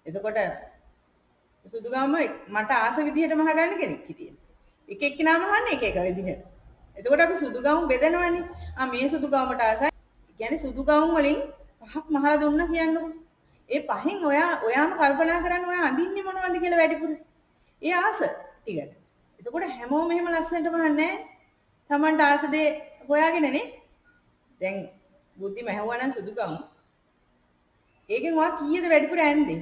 එතකොට සුදු ගාම මට ආස විදිහට මහ ගන්න කෙනෙක් හිටියේ. එක එක්කෙනාම අහන්නේ එක එක විදිහට. එතකොට අපි සුදු ගාමු බෙදනවනේ. මේ සුදු ගාමට ආසයි. කියන්නේ සුදු ගාමු වලින් පහක් මහලා දුන්නා කියන්නකො. ඒ පහෙන් ඔයාම කල්පනා කරන්න ඔයා අඳින්නේ මොනවද කියලා වැඩිපුර. ඒ ආස ටිකට. එතකොට හැමෝම එහෙම ලස්සනට මහන්නේ තමන්ට ආස දේ හොයාගෙනනේ. දැන් බුද්ධි මහවවා නම් සුදු ගාමු. ඒකෙන් ඔයා කීයද වැඩිපුර ඇන්දේ?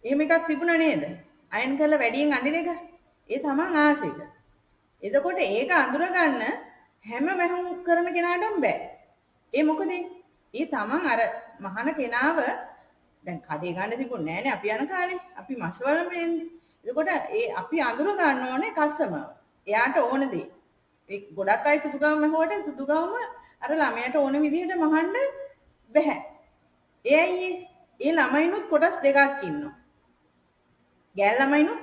එහෙම එකක් තිබුණා නේද? අයන් කරලා වැඩියෙන් අඳින එක. ඒ තමන් ආසෙක. එතකොට ඒක අඳුර ගන්න හැම වැහුම් කරන කෙනාටම බෑ. ඒ මොකද? ඒ තමන් අර මහාන කෙනාව දැන් කඩේ ගන්න තිබුණේ නෑනේ අපි යන කාලේ. අපි මස්වලම එන්නේ. එතකොට අපි අඳුර ගන්න ඕනේ කස්ටමර්. එයාට ඕන දේ. ඒ ගොඩක් අය සුදු ගාම මහුවට සුදු ගාම අර ළමයාට ඕන විදිහට මහන්න බෑ. ඒ ළමයිනුත් කොටස් දෙකක් ඉන්නවා. ගෑල් ළමයිනුත්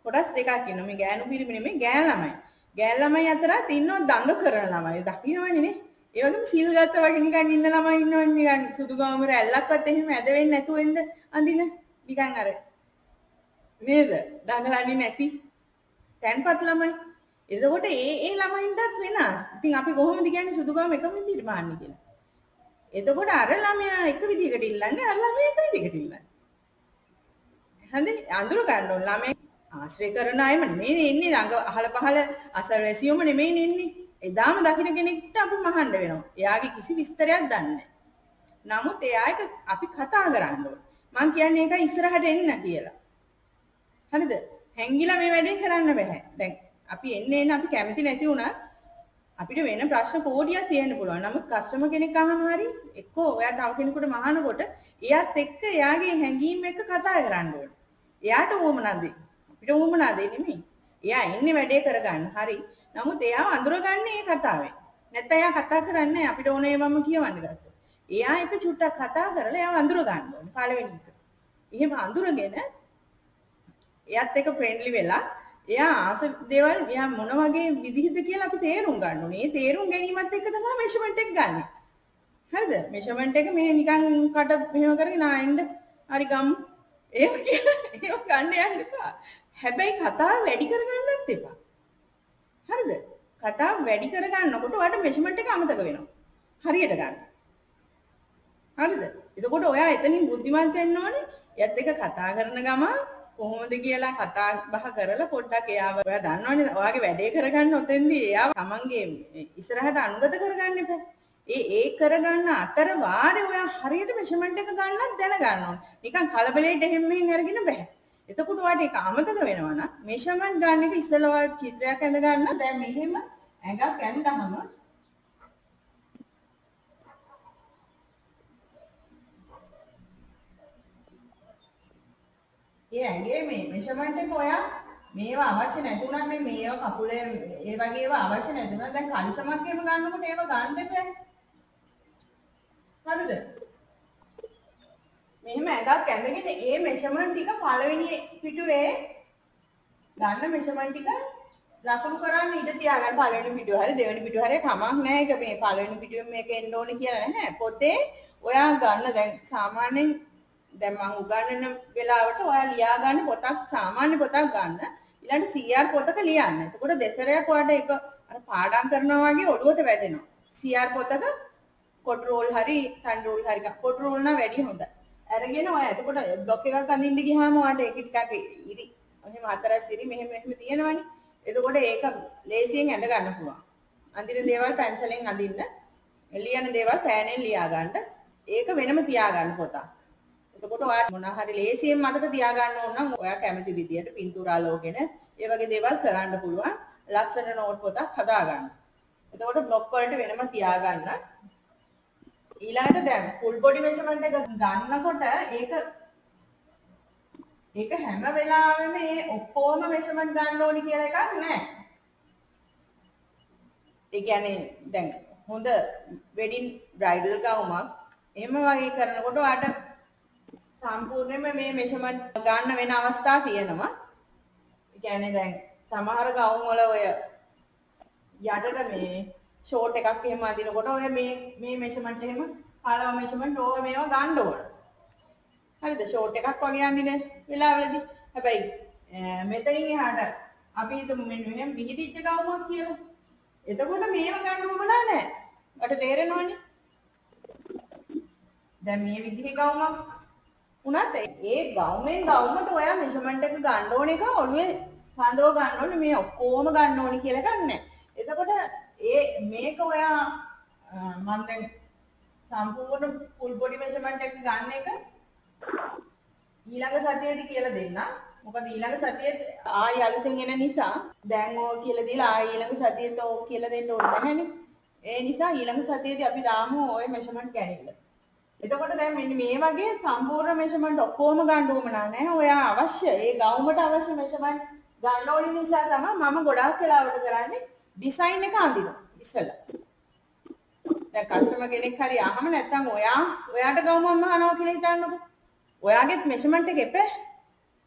කොටස් දෙකක් ඉන්නවා. මේ ගෑනු පිරිමි නෙමෙයි ගෑල් ළමයි. ගෑල් ළමයි අතරත් ඉන්නවා දඟ කරන ළමයි. දකින්නවනේ නේ. ඒ වගේම සීල් ගත්ත වගේ නිකන් ඉන්න ළමයි ඉන්නවනේ නිකන් සුදු ගාම රැල්ලක්වත් එහෙම ඇද වෙන්නේ නැතුව එන්න අඳින නිකන් අර නේද? දඟලන්නේ නැති තැන්පත් ළමයි. එතකොට ඒ ළමයින්ටත් වෙනස්. ඉතින් අපි කොහොමද කියන්නේ සුදු ගාම එකම විදිහට බාන්නේ කියලා. එතකොට අර ළමයා එක විදිහකට ඉල්ලන්නේ අර ළමයා එක විදිහකට ඉල්ලන්නේ. හරිද? අඳුර ගන්න ඕන ළමයි ආශ්‍රය කරන අයම නෙමෙයි ඉන්නේ ළඟ අහල පහල අසල්වැසියොම නෙමෙයි ඉන්නේ. එදාම දකින්න කෙනෙක්ට අපි මහන්න වෙනවා. එයාගේ කිසි විස්තරයක් දන්නේ නැහැ. නමුත් එයා එක අපි කතා කරන්න ඕන. මං කියන්නේ ඒකයි ඉස්සරහට එන්න කියලා. හරිද? හැංගිලා මේ වැඩේ කරන්න බෑ. දැන් අපි එන්න අපි කැමති නැති වුණා අපිට වෙන ප්‍රශ්න කෝටියක් තියෙන්න පුළුවන්. නමුත් කස්ටමර් කෙනෙක් අහනවා හරි එක්කෝ ඔයා තව කෙනෙකුට මහනකොට එයාත් එක්ක එයාගේ හැඟීම් එක්ක කතා කරන්න ඕනේ. එයාට උවමනද? අපිට උවමනද නෙමෙයි. එයා ඉන්නේ වැඩේ කරගන්න. හරි. නමුත් එයාව අඳුරගන්නේ ඒ කතාවෙන්. නැත්නම් එයා කතා කරන්නේ අපිට ඕන ඒවම කියවන්න ගත්තා. එයා එක චුට්ටක් කතා කරලා එයාව අඳුර ගන්න ඕනේ පළවෙනි එක. එහෙම අඳුරගෙන එයාත් එක්ක ෆ්‍රෙන්ඩ්ලි වෙලා එයා ආස දේවල් එයා මොන වගේ විදිහද කියලා අපි තේරුම් ගන්න ඕනේ. ඒ තේරුම් ගැනීමත් එක්ක තමයි මෙෂර්මන්ට් එක ගන්න. හරිද? මෙෂර්මන්ට් එක මේ නිකන් කට මෙහෙම කරගෙන ආයෙන්න හරි ගමු. ඒක ගන්න යන්න එපා. හැබැයි කතාව වැඩි කරගන්නත් එපා. හරිද? කතාව වැඩි කරගන්නකොට ඔයාලට මෙෂර්මන්ට් එක අමතක වෙනවා. හරියට ගන්න. හරිද? එතකොට ඔයා එතනින් බුද්ධිමත් වෙන්න ඕනේ. එයත් එක්ක කතා කරන ගමන් කොහොමද කියලා කතා බහ කරලා පොඩ්ඩක් එයාව ඔයා දන්නවනේ ඔයාගේ වැඩේ කරගන්න ඔතෙන්දී එයාව තමන්ගේ ඉස්සරහට අනුගත කරගන්න එපා. ඒ කරගන්න අතර වාරේ ඔයා හරියට මෙෂර්මන්ට් එක ගන්නත් දැනගන්න ඕනේ. නිකන් කලබලෙට එහෙම මෙහෙම අරගෙන බෑ. එතකොට ඔයාට ඒක අමතක වෙනවා නම් මෙෂර්මන්ට් ගන්න එක ඉස්සෙල්ලා ඔයා චිත්‍රයක් ඇඳ ගන්න. දැන් මෙහෙම ඇඟක් ඇඳගම ඒ ඇඟේ මේ මෙෂර්මන්ට් එක ඔයා මේවා අවශ්‍ය නැතුණා මේවා කකුලේ ඒ වගේ ඒවා අවශ්‍ය නැතුණා දැන් කලිසමක් එහෙම ගන්නකොට ඒවා ගන්න දෙපෑ. හරිද? මෙහෙම ඇඟක් ඇඳගෙන ඒ මෙෂර්මන්ට් ටික පළවෙනි පිටුවේ ගන්න මෙෂර්මන්ට් ටික ලකුණු කරන්න ඉඩ තියාගන්න පළවෙනි පිටුව හරි දෙවෙනි පිටුව හරි කමක් නැහැ ඒක මේ පළවෙනි පිටුවෙන් මේක එන්න ඕනේ කියලා නැහැ. පොතේ ඔයා ගන්න දැන් සාමාන්‍යයෙන් දැන් මම උගන්වන වෙලාවට ඔයා ලියා ගන්න පොතක් සාමාන්‍ය පොතක් ගන්න. ඊළඟට CR පොතක ලියන්න. එතකොට දෙසරයක් ඔයාලට ඒක අර පාඩම් කරනවා වගේ ඔළුවට වැටෙනවා. CR පොතක කොට් රෝල් හරි තන් රෝල් හරි කොට් රෝල් නම් වැඩි හොඳයි. අරගෙන ඔයා එතකොට බ්ලොක් එකක් අඳින්න ගියාම ඔයාලට ඒක ටිකක් ඉරි. එහෙම හතරස් ඉරි මෙහෙම තියෙනවනේ. එතකොට ඒක ලේසියෙන් ඇඳ ගන්න පුළුවන්. අඳින දේවල් පැන්සලෙන් අඳින්න. ලියන දේවල් පෑනෙන් ලියා ගන්න. ඒක වෙනම තියා ගන්න පොතක්. එතකොට ඔයාලා මොනවා හරි ලේසියෙන් මතක තියාගන්න ඕන නම් ඔයා කැමති විදියට පින්තූරාලෝගෙන ඒ වගේ දේවල් කරන්න පුළුවන්. ලස්සන නෝට් පොතක් හදාගන්න. එතකොට බ්ලොක් වලට වෙනම තියාගන්න. ඊළඟට දැන් ෆුල් බොඩි මෙෂර්මන්ට් එක ගන්නකොට ඒක හැම වෙලාවෙම මේ ඔක්කොම මෙෂර්මන්ට් ගන්න ඕනි කියලා එකක් නැහැ. ඒ කියන්නේ දැන් හොඳ වෙඩින් බ්‍රයිඩල් ගවුමක් එහෙම වගේ කරනකොට ඔයාලට සම්පූර්ණයෙන්ම මේ මෙෂර්මන්ට් ගන්න වෙන අවස්ථා තියෙනවා. ඒ කියන්නේ දැන් සමහර ගවුම් වල ඔය යටට මේ ෂෝට් එකක් එහෙම අදිනකොට ඔය මේ මෙෂර්මන්ට් එහෙම පළව මෙෂර්මන්ට් ඕක මේවා ගන්න ඕන. හරිද? ෂෝට් එකක් වගේ අඳින වෙලාවලදී. හැබැයි මෙතනින් එහාට අපි හිතමු මෙන්න මෙහෙම විහිදිච්ච ගවුමක් කියලා. එතකොට මේව ගන්න උවමනා නැහැ. ඔයාලට තේරෙනවනේ. දැන් මේ විදිහේ ගවුමක් උනත් ඒ ගවුමෙන් ගවුමට ඔයා මෙෂර්මන්ට් එක ගන්න ඕන එක ඔළුවේ හඳව ගන්න ඕනේ. මේ ඔක්කොම ගන්න ඕනි කියලා එකක් නැහැ. එතකොට මේක ඔයා මම දැන් සම්පූර්ණ ෆුල් බොඩි මෙෂර්මන්ට් එක ගන්න එක ඊළඟ සතියේදී කියලා දෙන්න. මොකද ඊළඟ සතියේ ආයි අලුතෙන් එන නිසා දැන් ඕක කියලා දීලා ආයි ඊළඟ සතියේත් ඕක කියලා දෙන්න ඕනේ නැහැනේ. ඒ නිසා ඊළඟ සතියේදී අපි දාමු ওই මෙෂර්මන්ට් කැරිල්ල. එතකොට දැන් මෙන්න මේ වගේ සම්පූර්ණ මෙෂර්මන්ට් ඔක්කොම ගන්න ඕමනා නැහැ. ඔයා අවශ්‍ය ඒ ගවුමට අවශ්‍ය මෙෂර්මන්ට් ගන්න ඕන නිසා තමයි මම ගොඩාක් වෙලාවට කරන්නේ ඩිසයින් එක අඳිනවා ඉස්සෙල්ලා. දැන් කස්ටමර් කෙනෙක් හරි අහම නැත්නම් ඔයාට ගවුමක් අහනවා කියලා හිතන්නකෝ. ඔයාගේත් මෙෂර්මන්ට් එක එපේ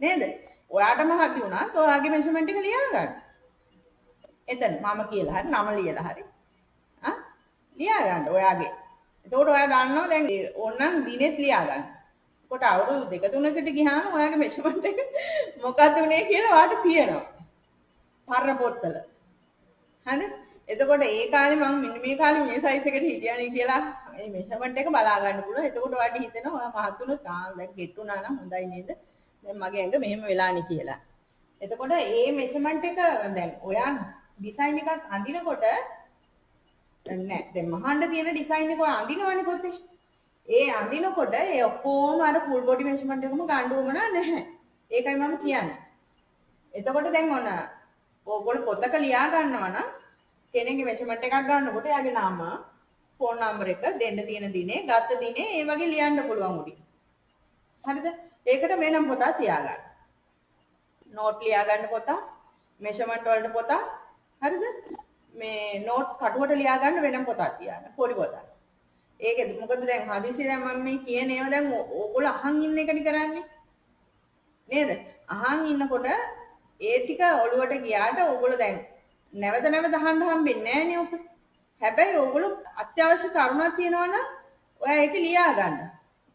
නේද? ඔයාටම හදි වුණාත් ඔයාගේ මෙෂර්මන්ට් එක ලියා ගන්න. එතන මම කියලා හරි නම ලියලා හරි ලියා ගන්න ඔයාගේ. එතකොට ඔයා දන්නවා දැන් ඕනනම් දිනෙත් ලියා ගන්න. කොට අවුරුදු 2-3කට ගියාම ඔයාගේ මෙෂර්මන්ට් එක මොකක්ද උනේ කියලා ඔයාට තියෙනවා. පරණ පොත්වල. හරිද? එතකොට ඒ කාලේ මම මෙන්න මේ කාලේ මේ සයිස් එකට හිටියානේ කියලා මේ මෙෂර්මන්ට් එක බලා ගන්න පුළුවන්. එතකොට ඔයාට හිතෙනවා ඔයා මහත් වුණොත් දැන් ගෙට්ටුනා නම් හොඳයි නේද? දැන් මගේ ඇඟ මෙහෙම වෙලානේ කියලා. එතකොට මේ මෙෂර්මන්ට් එක දැන් ඔයා ඩිසයින් එකක් අඳිනකොට නෑ දැන් මහන්න තියෙන ඩිසයින් එක ඔය අඳිනවනේ පොතේ. ඒ අඳිනකොට ඒ ඔක්කොම අර ෆුල් බොඩි මෙෂර්මන්ට් එකම ගන්න ඕමනා නැහැ. ඒකයි මම කියන්නේ. එතකොට දැන් ඕගොල්ලෝ පොතක ලියා ගන්නවා නම් කෙනෙක්ගේ මෙෂර්මන්ට් එකක් ගන්නකොට එයාගේ නම, ෆෝන් නම්බර් එක, දෙන්න තියෙන දිනේ, ගත්ත දිනේ ඒ වගේ ලියන්න පුළුවන් උඩින්. හරිද? ඒකට වෙනම පොතක් තියාගන්න. නෝට් ලියා ගන්න පොතක්, මෙෂර්මන්ට් වලට පොතක්. හරිද? මේ නෝට් කටුවට ලියා ගන්න වෙනම පොතක් තියාගන්න. පොඩි පොතක්. ඒකද මොකද දැන් හදිසියෙ දැන් මම මේ කියන ඒවා දැන් ඕගොල්ලෝ අහන් ඉන්න එකනේ කරන්නේ. නේද? අහන් ඉන්නකොට ඒ ටික ඔළුවට ගියාට ඕගොල්ලෝ දැන් නැවත නැවත අහන්න හම්බෙන්නේ නැහැ නේ ඔක. හැබැයි ඕගොල්ලෝ අත්‍යවශ්‍ය කරුණක් තියෙනවා නම් ඔයා ඒක ලියා ගන්න.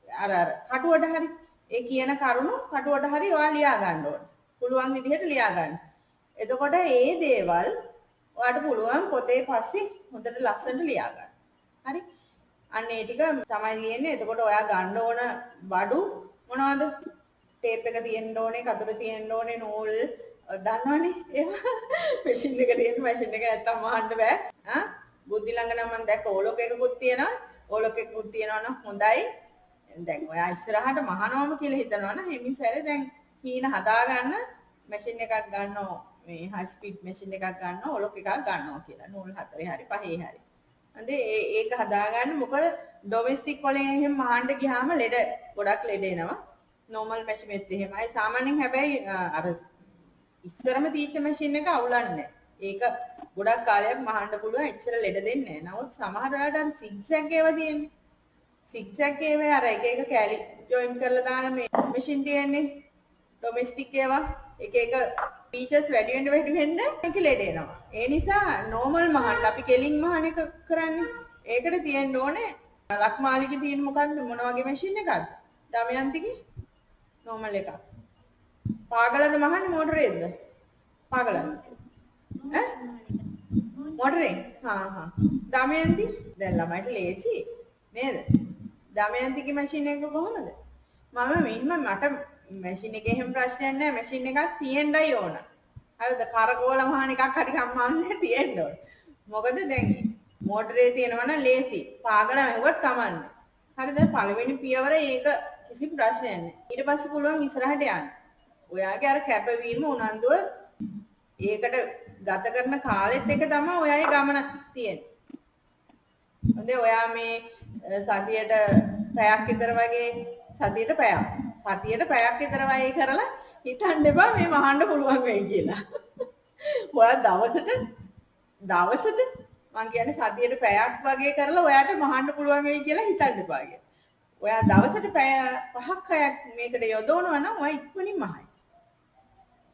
අර කටුවට හරි ඒ කියන කරුණු කටුවට හරි ඔයා ලියා ගන්න ඕන. පුළුවන් විදිහට ලියා ගන්න. එතකොට මේ දේවල් ඔයාට පුළුවන් පොතේ පස්සේ හොඳට ලස්සනට ලියා ගන්න. හරි? අන්න ඒ ටික තමයි තියෙන්නේ. එතකොට ඔයා ගන්න ඕන බඩු මොනවද? ටේප් එක තියෙන්න ඕනේ, කතුර තියෙන්න ඕනේ, නූල් දන්නවනේ. ඒවා මැෂින් එක තියෙන මැෂින් එක නැත්තම් වහන්න බෑ. බුද්ධි ළඟ නම් මම දැක්ක ඕලොක් එකකුත් තියෙනවා. ඕලොක් එකකුත් තියෙනවා නම් හොඳයි. දැන් ඔයා ඉස්සරහට මහනවම කියලා හිතනවා නම් හිමින් සැරේ දැන් කීන හදා ගන්න මැෂින් එකක් ගන්නවා. මේ හයි ස්පීඩ් මැෂින් එකක් ගන්නවා, ඕලොක් එකක් ගන්නවා කියලා. නූල් 4 හරි 5 හරි. හඳේ ඒක හදාගන්න. මොකද ඩොමෙස්ටික් වලින් එහෙම මහන්න ගියාම ලෙඩ ගොඩක් ලෙඩ එනවා. නෝමල් මැෂින් එකත් එහෙමයි. සාමාන්‍යයෙන් හැබැයි අර ඉස්සරම තීච්ච මැෂින් එක අවුලන්නේ නැහැ. ඒක ගොඩක් කාලයක් මහන්න පුළුවන්. එච්චර ලෙඩ දෙන්නේ නැහැ. නමුත් සමහර වෙලාවට අර සිග්සැග් ඒවා තියෙන්නේ. සිග්සැග් ඒවා අර එක එක කැලි ජොයින් කරලා දාන මේ මැෂින් තියෙන්නේ. ඩොමෙස්ටික් ඒවා එක එක ෆීචර්ස් වැඩි වෙන්න ඒක ලෙඩ එනවා. ඒ නිසා නෝමල් මහන්න අපි කෙලින් මහන එක කරන්නේ. ඒකට තියෙන්න ඕනේ ලක්මාලිගේ තියෙන මොකක්ද මොන වගේ මැෂින් එකක්ද? දමයන්තිගේ නෝමල් එකක්. පාගලද මහන්නේ මෝටරේද? පාගලද? මොටරේ? දමයන්ති දැන් ළමයිට ලේසි නේද? දමයන්තිගේ මැෂින් එක කොහොමද? මට මැෂින් එකේ හැම ප්‍රශ්නයක් නැහැ. මැෂින් එකක් තියෙන්නයි ඕන. හරිද? කරකෝල මහන එකක් හරි කම්මන්නේ තියෙන්න ඕන. මොකද දැන් මෝටරේ තියෙනවා නම් ලේසි. පාගල මෙහෙවත් කමන්නේ. හරිද? පළවෙනි පියවර ඒක කිසි ප්‍රශ්නයක් නැහැ. ඊට පස්සේ පුළුවන් ඉස්සරහට යන්න. ඔයාගේ අර කැපවීම උනන්දුව ඒකට ගත කරන කාලෙත් එක තමයි ඔයාගේ ගමන තියෙන්නේ. හොඳේ ඔයා මේ සතියට පැයක් විතර වගේ සතියට පැයක් විතර වගේ කරලා හිතන්න එපා මේ මහන්න පුළුවන් වෙයි කියලා. ඔයා දවසට මං කියන්නේ සතියට පැයක් වගේ කරලා ඔයාට මහන්න පුළුවන් වෙයි කියලා හිතන්න එපා කියලා. ඔයා දවසට පැය 5ක් 6ක් මේකට යොදවනවා නම් ඔයා ඉක්මනින් මහයි.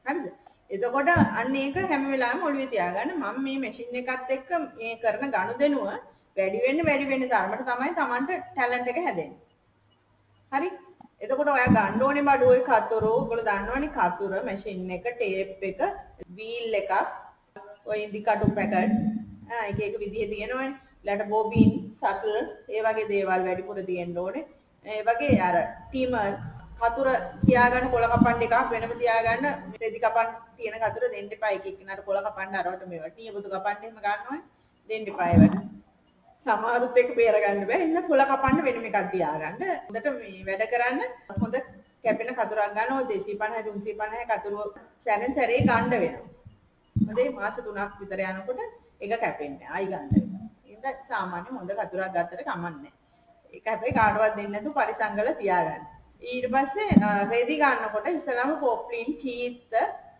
හරිද? එතකොට අන්න ඒක හැම වෙලාවෙම ඔළුවේ තියාගන්න. මම මේ මැෂින් එකත් එක්ක මේ කරන ගනුදෙනුව වැඩි වෙන්න තරමට තමයි Tamanට ටැලන්ට් එක හැදෙන්නේ. හරි? එතකොට ඔයා ගන්න ඕනේ බඩුවේ කතුර. ඔයගොල්ලෝ දන්නවනේ කතුර, මැෂින් එක, ටේප් එක, වීල් එකක්, ඔය ඉදි කටු පැකට් එක එක විදිහේ තියෙනවනේ. ඊළඟට බොබින්, සටල්, ඒ වගේ දේවල් වැඩිපුර තියෙන්න ඕනේ. ඒ වගේ අර ටීමර් කතුර තියාගන්න කොළ කපන්න එකක් වෙනම තියාගන්න රෙදි කපන්න තියෙන කතුර දෙන්න එපා. එක එක්කනට කොළ කපන්න අරවට මේවට නියපොතු කපන්න එහෙම ගන්නවනේ දෙන්න එපා ඒවට. සමහරුත් එක බේර ගන්න බෑ. ඉන්න කොළ කපන්න වෙනම එකක් තියාගන්න. හොඳට මේ වැඩ කරන්න හොඳ කැපෙන කතුරක් ගන්න ඕන 250 350 කතුර සැරෙන් සැරේ ගන්න වෙනවා. හොඳේ මාස 3ක් විතර යනකොට එක කැපෙන්නේ. ආයි ගන්න වෙනවා. ඉතින් සාමාන්‍ය හොඳ කතුරක් ගත්තට කමන්නේ. ඒක හැබැයි කාටවත් දෙන්නේ නැතුව පරිසං කරලා තියාගන්න. ඊට පස්සේ රෙදි ගන්නකොට ඉස්සලාම පොප්ලින්, චීත්ත,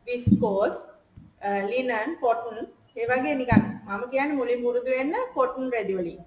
විස්කෝස්, ලිනන්, කොටන් ඒ වගේ නිකන් මම කියන්නේ මුලින් පුරුදු වෙන්න කොටන් රෙදි වලින්.